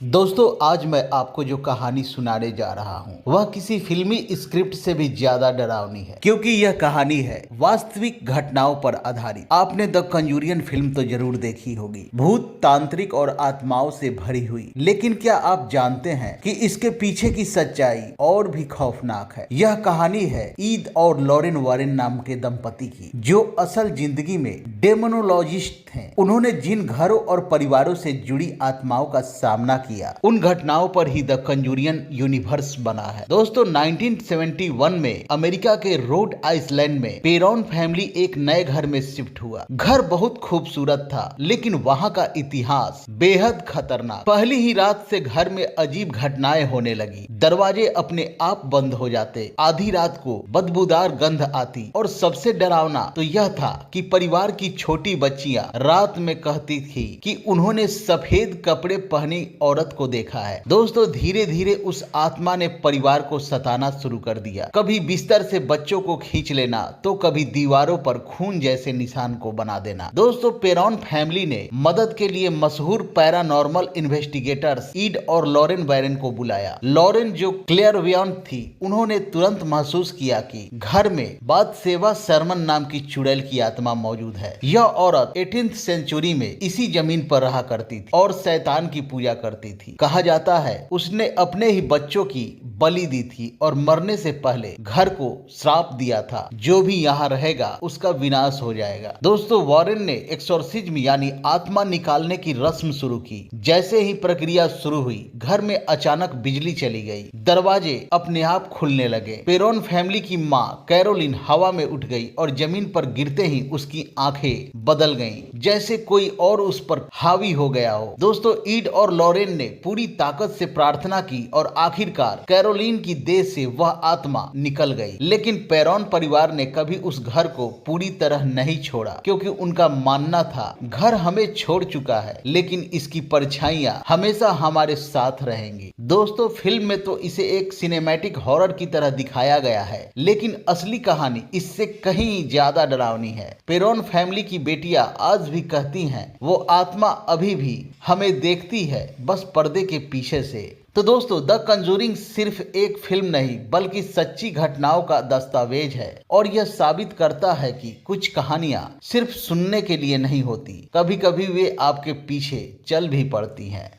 दोस्तों आज मैं आपको जो कहानी सुनाने जा रहा हूँ वह किसी फिल्मी स्क्रिप्ट से भी ज्यादा डरावनी है, क्योंकि यह कहानी है वास्तविक घटनाओं पर आधारित। आपने द कंजूरियन फिल्म तो जरूर देखी होगी, भूत, तांत्रिक और आत्माओं से भरी हुई। लेकिन क्या आप जानते हैं कि इसके पीछे की सच्चाई और भी खौफनाक है। यह कहानी है ईद और लॉरेन वारेन नाम के दंपति की, जो असल जिंदगी में डेमोनोलॉजिस्ट थे। उन्होंने जिन घरों और परिवारों से जुड़ी आत्माओं का सामना किया, उन घटनाओं पर ही द कंजूरियन यूनिवर्स बना है। दोस्तों 1971 में अमेरिका के रोड आइलैंड में पेरॉन फैमिली एक नए घर में शिफ्ट हुआ। घर बहुत खूबसूरत था, लेकिन वहाँ का इतिहास बेहद खतरनाक। पहली ही रात से घर में अजीब घटनाएं होने लगी। दरवाजे अपने आप बंद हो जाते, आधी रात को बदबूदार गंध आती, और सबसे डरावना तो यह था कि परिवार की छोटी बच्चियां रात में कहती थी कि उन्होंने सफेद कपड़े पहनी औरत को देखा है। दोस्तों धीरे धीरे उस आत्मा ने परिवार को सताना शुरू कर दिया। कभी बिस्तर से बच्चों को खींच लेना, तो कभी दीवारों पर खून जैसे निशान को बना देना। दोस्तों पेरॉन फैमिली ने मदद के लिए मशहूर पैरानॉर्मल इन्वेस्टिगेटर्स ईड और लॉरेन वारेन को बुलाया। लॉरेन जो क्लेयरवियंट थी, उन्होंने तुरंत महसूस किया कि घर में बाथसेबा शर्मन नाम की चुड़ैल की आत्मा मौजूद है। यह औरत 18th सेंचुरी में इसी जमीन पर रहा करती थी और शैतान की पूजा करती थी। कहा जाता है उसने अपने ही बच्चों की बलि दी थी और मरने से पहले घर को श्राप दिया था, जो भी यहाँ रहेगा उसका विनाश हो जाएगा। दोस्तों वारेन ने एक्सोर्सिज्म यानी आत्मा निकालने की रस्म शुरू की। जैसे ही प्रक्रिया शुरू हुई, घर में अचानक बिजली चली गई, दरवाजे अपने आप खुलने लगे। पेरॉन फैमिली की माँ कैरोलिन हवा में उठ गई और जमीन पर गिरते ही उसकी आंखें बदल गईं, जैसे कोई और उस पर हावी हो गया हो। दोस्तों ईड और लॉरेन ने पूरी ताकत से प्रार्थना की और आखिरकार कैरोलिन की देह से वह आत्मा निकल गई। लेकिन पेरॉन परिवार ने कभी उस घर को पूरी तरह नहीं छोड़ा, क्योंकि उनका मानना था घर हमें छोड़ चुका है, लेकिन इसकी परछाइयां हमेशा हमारे साथ रहेंगी। दोस्तों फिल्म में तो इसे एक सिनेमैटिक हॉरर की तरह दिखाया गया है, लेकिन असली कहानी इससे कहीं ज्यादा डरावनी है। पेरॉन फैमिली की बेटियां आज भी कहती हैं वो आत्मा अभी भी हमें देखती है, बस पर्दे के पीछे से। तो दोस्तों द कंजूरिंग सिर्फ एक फिल्म नहीं, बल्कि सच्ची घटनाओं का दस्तावेज है, और यह साबित करता है कि कुछ कहानियां सिर्फ सुनने के लिए नहीं होती, कभी कभी वे आपके पीछे चल भी पड़ती हैं।